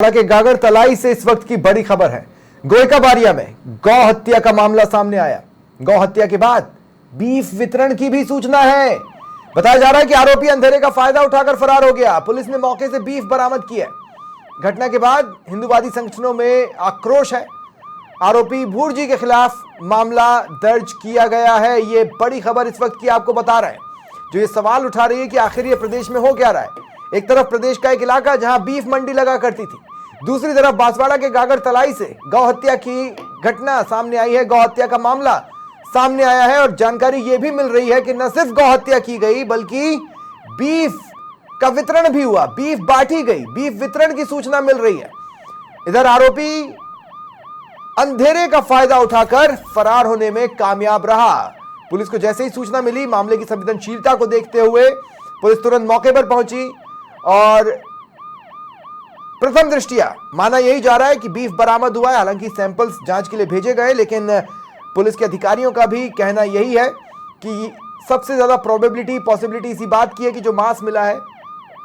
के गागर तलाई से इस वक्त की बड़ी खबर है। गोयकाबारिया में गौ हत्या का मामला सामने आया। गौ हत्या के बाद बीफ वितरण की भी सूचना है। बताया जा रहा है कि आरोपी अंधेरे का फायदा उठाकर फरार हो गया। पुलिस ने मौके से बीफ बरामद किया। घटना के बाद हिंदूवादी संगठनों में आक्रोश है। आरोपी भूरजी के खिलाफ मामला दर्ज किया गया है। यह बड़ी खबर इस वक्त की आपको बता रहे हैं, जो ये सवाल उठा रही है कि आखिर ये प्रदेश में हो क्या रहा है। एक तरफ प्रदेश का एक इलाका जहां बीफ मंडी लगा करती थी, दूसरी तरफ बांसवाड़ा के गागर तलाई से गौ हत्या की घटना सामने आई है। गौ हत्या का मामला सामने आया है और जानकारी यह भी मिल रही है कि न सिर्फ गौ हत्या की गई बल्कि बीफ का वितरण भी हुआ, बीफ बांटी गई, बीफ वितरण की सूचना मिल रही है। इधर आरोपी अंधेरे का फायदा उठाकर फरार होने में कामयाब रहा। पुलिस को जैसे ही सूचना मिली, मामले की संवेदनशीलता को देखते हुए पुलिस तुरंत मौके पर पहुंची और प्रथम दृष्टिया माना यही जा रहा है कि बीफ बरामद हुआ है। हालांकि सैंपल्स जांच के लिए भेजे गए, लेकिन पुलिस के अधिकारियों का भी कहना यही है कि सबसे ज्यादा प्रोबेबिलिटी पॉसिबिलिटी इसी बात की है कि जो मांस मिला है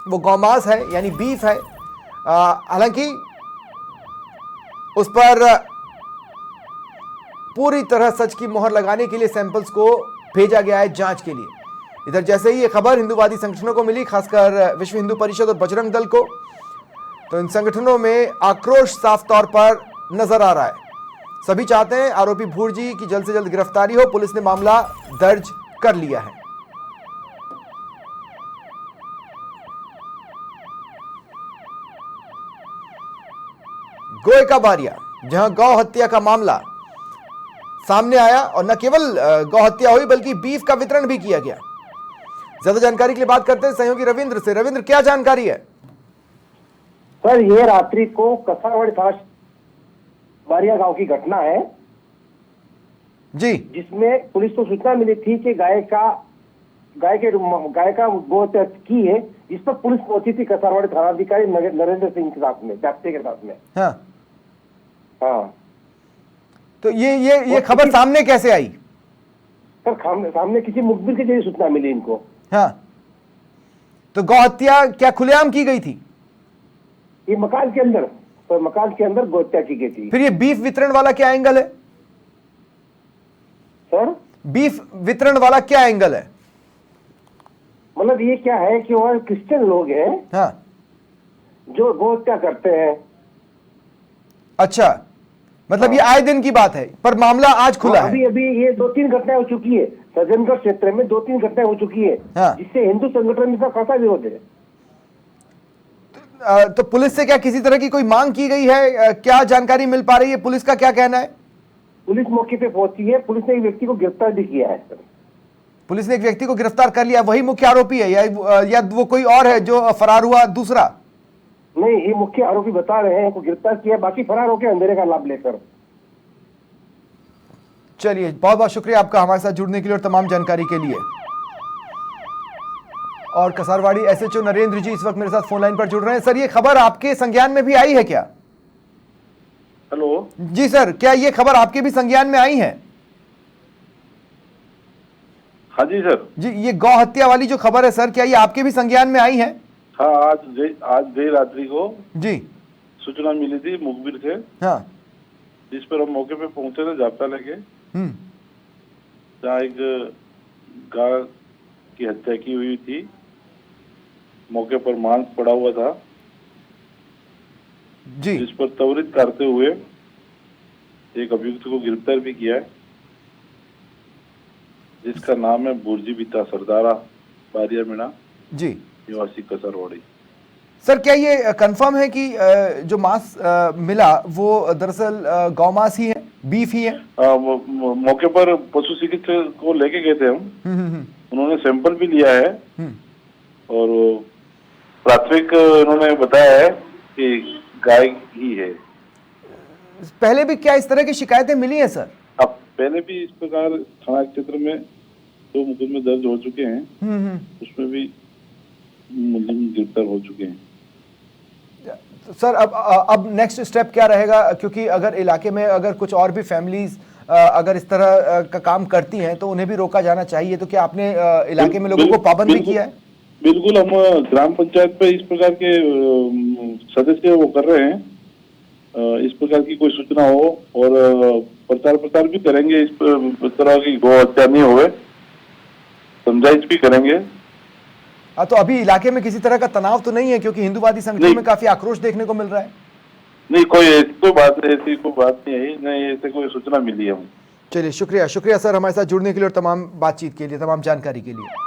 वो गौमांस है, यानी बीफ है। हालांकि उस पर पूरी तरह सच की मोहर लगाने के लिए सैंपल्स को भेजा गया है जांच के लिए। इधर जैसे ही ये खबर हिंदूवादी संगठनों को मिली, खासकर विश्व हिंदू परिषद और बजरंग दल को, तो इन संगठनों में आक्रोश साफ तौर पर नजर आ रहा है। सभी चाहते हैं आरोपी भूरजी की जल्द से जल्द गिरफ्तारी हो। पुलिस ने मामला दर्ज कर लिया है। गोयकाबारिया जहां गौ हत्या का मामला सामने आया और न केवल गौ हत्या हुई बल्कि बीफ का वितरण भी किया गया। ज्यादा जानकारी के लिए बात करते हैं सहयोगी रविंद्र से। रविंद्र, क्या जानकारी है? सर, ये रात्रि को कसारवाड़ी थाना बारिया गांव की घटना है जी, जिसमें पुलिस को सूचना मिली थी कि गाय का गौ हत्या की है, जिस पर पुलिस पहुंची थी कसारवाड़ी थानाधिकारी नरेंद्र सिंह के साथ में, व्याप्ति के साथ में। हाँ, तो ये खबर सामने कैसे आई? सर, सामने किसी मुखबिर के जरिए सूचना मिली इनको। हाँ, तो गौ हत्या क्या खुलेआम की गई थी? ये मकान के अंदर गौ हत्या की गई थी। फिर ये बीफ वितरण वाला क्या एंगल है? सर, बीफ वितरण वाला क्या एंगल है? मतलब ये क्या है कि वह क्रिश्चियन लोग हैं, हाँ, जो गौ हत्या करते हैं। अच्छा, मतलब ये आए दिन की बात है, पर मामला आज खुला है। अभी ये 2-3 घटनाएं हो चुकी है सज्जनगढ़ क्षेत्र में, 2-3 घटनाएं हो चुकी है। हाँ। जिससे हिंदू संगठन में खासा विरोध है। तो पुलिस से क्या किसी तरह की कोई मांग की गई है? क्या जानकारी मिल पा रही है? पुलिस का क्या कहना है? पुलिस मौके पे पहुंची है। पुलिस ने एक व्यक्ति को गिरफ्तार भी किया है। पुलिस ने एक व्यक्ति को गिरफ्तार कर लिया। वही मुख्य आरोपी है या वो कोई और है जो फरार हुआ दूसरा? नहीं, ये मुख्य आरोपी बता रहे हैं को गिरफ्तार किया, बाकी फरार होकर अंधेरे का लाभ लेकर। चलिए, बहुत बहुत शुक्रिया आपका हमारे साथ जुड़ने के लिए और तमाम जानकारी के लिए। और कसारवाड़ी एसएचओ नरेंद्र जी इस वक्त मेरे साथ फोन लाइन पर जुड़ रहे हैं। सर, ये खबर आपके संज्ञान में भी आई है क्या? हेलो जी सर, क्या ये खबर आपके भी संज्ञान में आई है? हाँ जी सर। जी, ये गौ हत्या वाली जो खबर है सर, क्या ये आपके भी संज्ञान में आई है? हाँ, आज देर रात्रि को जी सूचना मिली थी मुखबिर से, हाँ, जिस पर हम मौके पे पहुंचे थे जाब्ता लेके। जहाँ एक गाय की हत्या की हुई थी, मौके पर मांस पड़ा हुआ था, जी, जिस पर त्वरित करते हुए एक अभियुक्त को गिरफ्तार भी किया है, जिसका नाम है भूरजी बिता सरदारा बारिया मीणा, जी, निवासी कसारवाड़ी। सर, क्या ये कंफर्म है कि जो मांस मिला वो दरअसल गौमांस ही है, बीफ ही है? मौके पर पशु चिकित्सक को लेके गए थे हम। उन्होंने सैंपल भी लिया है और प्राथमिक उन्होंने बताया है कि गाय ही है। पहले भी क्या इस तरह की शिकायतें मिली हैं सर? अब पहले भी इस प्रकार थाना क्षेत्र में 2 मुकदमे दर्ज हो चुके हैं। उसमें भी मुलजिम गिरफ्तार हो चुके हैं। सर, अब नेक्स्ट स्टेप क्या रहेगा? क्योंकि अगर इलाके में अगर कुछ और भी फैमिलीज अगर इस तरह का काम करती हैं तो उन्हें भी रोका जाना चाहिए। तो क्या आपने इलाके में लोगों को पाबंद भी किया है? बिल्कुल, हम ग्राम पंचायत पे इस प्रकार के सदस्य वो कर रहे हैं। इस प्रकार की कोई सूचना हो और प्रचार प्रसार भी करेंगे, इस तरह की गौ हत्या नहीं होवे, समझाइश भी करेंगे। हाँ, तो अभी इलाके में किसी तरह का तनाव तो नहीं है, क्योंकि हिंदूवादी संगठनों में काफी आक्रोश देखने को मिल रहा है। नहीं, कोई ऐसी कोई बात नहीं है, नहीं ऐसे कोई सूचना मिली है हमको। चलिए, शुक्रिया शुक्रिया सर हमारे साथ जुड़ने के लिए और तमाम बातचीत के लिए, तमाम जानकारी के लिए।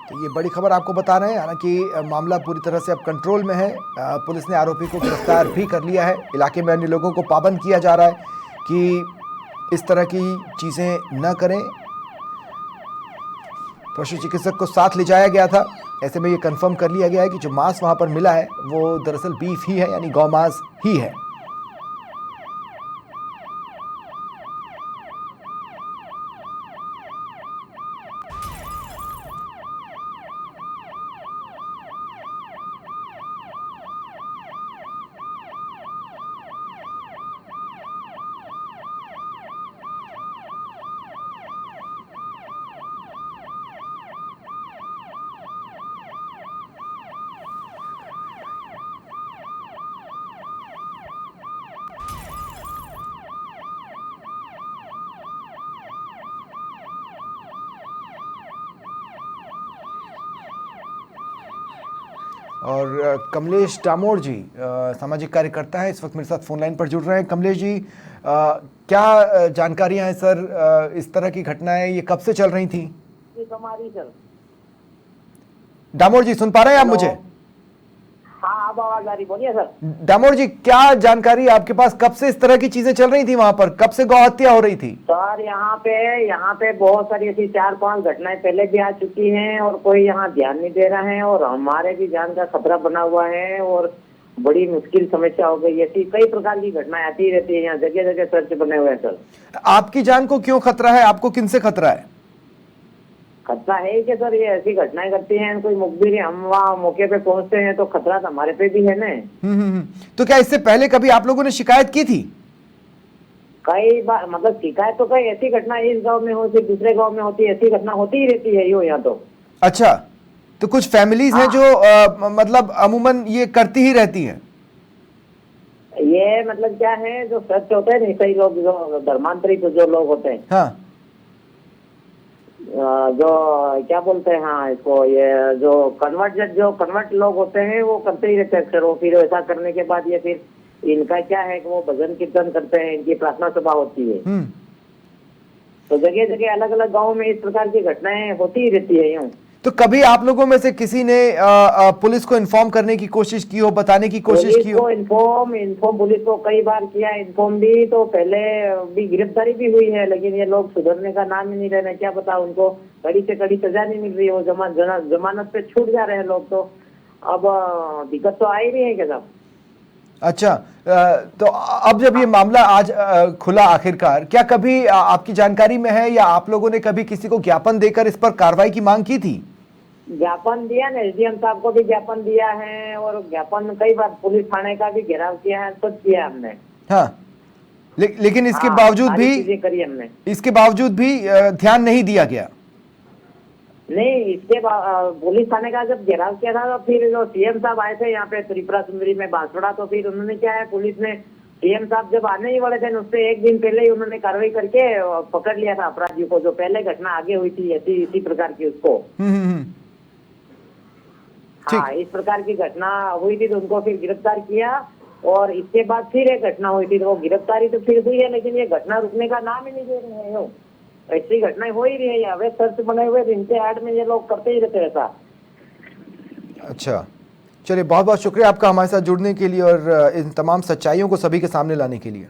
तो ये बड़ी खबर आपको बता रहे हैं। हालांकि मामला पूरी तरह से अब कंट्रोल में है। पुलिस ने आरोपी को गिरफ्तार भी कर लिया है। इलाके में अन्य लोगों को पाबंद किया जा रहा है कि इस तरह की चीज़ें न करें। पशु चिकित्सक को साथ ले जाया गया था। ऐसे में ये कंफर्म कर लिया गया है कि जो मांस वहाँ पर मिला है वो दरअसल बीफ ही है, यानी गौ मांस ही है। और कमलेश डामोर जी सामाजिक कार्यकर्ता है, इस वक्त मेरे साथ फोन लाइन पर जुड़ रहे हैं। कमलेश जी, क्या जानकारियां हैं सर? इस तरह की घटनाएं ये कब से चल रही थी? सर, डामोर जी सुन पा रहे हैं आप मुझे? हाँ, अब आवाज आ रही, बोलिए सर। डामोर जी, क्या जानकारी आपके पास? कब से इस तरह की चीजें चल रही थी वहां पर? कब से गौ हत्या हो रही थी? सर, यहाँ पे बहुत सारी ऐसी 4-5 घटनाएं पहले भी आ चुकी हैं और कोई यहाँ ध्यान नहीं दे रहा है और हमारे भी जान का खतरा बना हुआ है और बड़ी मुश्किल समस्या हो गई। ऐसी कई प्रकार की घटनाएं आती रहती है, यहाँ जगह जगह सर्च बने हुए हैं सर। आपकी जान को क्यों खतरा है? आपको किनसे खतरा है? खतरा है कि सर ये ऐसी घटनाएं करती हैं, कोई मुखबिर, हम वहाँ मौके पे पहुंचते हैं तो खतरा तो हमारे पे भी है ना। तो क्या इससे पहले कभी आप लोगों ने शिकायत की थी? कई बार, मतलब शिकायत तो कई ऐसी घटना इस गांव में होती, दूसरे गांव में होती, ऐसी घटना होती ही रहती है यहाँ तो। अच्छा, तो कुछ फैमिलीज हैं जो मतलब अमूमन ये करती ही रहती हैं? ये मतलब क्या है, जो सच होते हैं, कई लोग जो धर्मांतरित जो लोग होते हैं, हाँ, जो क्या बोलते हैं, हाँ इसको, ये जो कन्वर्ट लोग होते हैं वो करते ही रहते हैं अक्सर। वो फिर ऐसा करने के बाद ये फिर इनका क्या है कि वो भजन कीर्तन करते हैं, इनकी प्रार्थना सभा होती है। तो जगह जगह अलग अलग गाँव में इस प्रकार की घटनाएं होती ही रहती है यूँ। तो कभी आप लोगों में से किसी ने पुलिस को इन्फॉर्म करने की कोशिश की हो, बताने की कोशिश की हो? इन्फॉर्म पुलिस को कई बार किया, इन्फॉर्म भी, तो पहले भी गिरफ्तारी भी हुई है, लेकिन ये लोग सुधरने का नाम ही नहीं ले रहे। क्या पता, उनको कड़ी से कड़ी सजा नहीं मिल रही है, वो जमानत पे छूट जा रहे हैं लोग। तो अब दिक्कत तो आ ही रही है क्या साहब? अच्छा, तो अब जब ये मामला आज खुला आखिरकार, क्या कभी आपकी जानकारी में है या आप लोगों ने कभी किसी को ज्ञापन देकर इस पर कार्रवाई की मांग की थी? ज्ञापन दिया ना, एसडीएम साहब को भी ज्ञापन दिया है और ज्ञापन कई बार पुलिस थाने का भी घेराव किया है, सब किया हमने। हाँ, लेकिन इसके बावजूद भी चीजें करी हमने। इसके बावजूद भी ध्यान नहीं दिया गया? नहीं, इसके पुलिस थाने का जब घेराव किया था तो फिर जो सीएम साहब आए थे यहाँ पे त्रिपुरा सुंदरी में बांसवाड़ा, तो फिर उन्होंने क्या है, पुलिस ने, सीएम साहब जब आने ही वाले थे उससे एक दिन पहले ही उन्होंने कार्रवाई करके पकड़ लिया था अपराधियों को, जो पहले घटना आगे हुई थी इसी प्रकार की उसको। हाँ, इस प्रकार की घटना हुई थी तो उनको फिर गिरफ्तार किया और इसके बाद फिर एक घटना हुई थी तो वो गिरफ्तारी तो फिर हुई है, लेकिन ये घटना रुकने का नाम ही नहीं दे रहे हैं। ऐसी घटनाएं हो ही रही है, अवैध सर्च बने हुए, इनके ऐड में ये लोग करते ही रहते ऐसा। अच्छा, चलिए, बहुत बहुत शुक्रिया आपका हमारे साथ जुड़ने के लिए और इन तमाम सच्चाइयों को सभी के सामने लाने के लिए।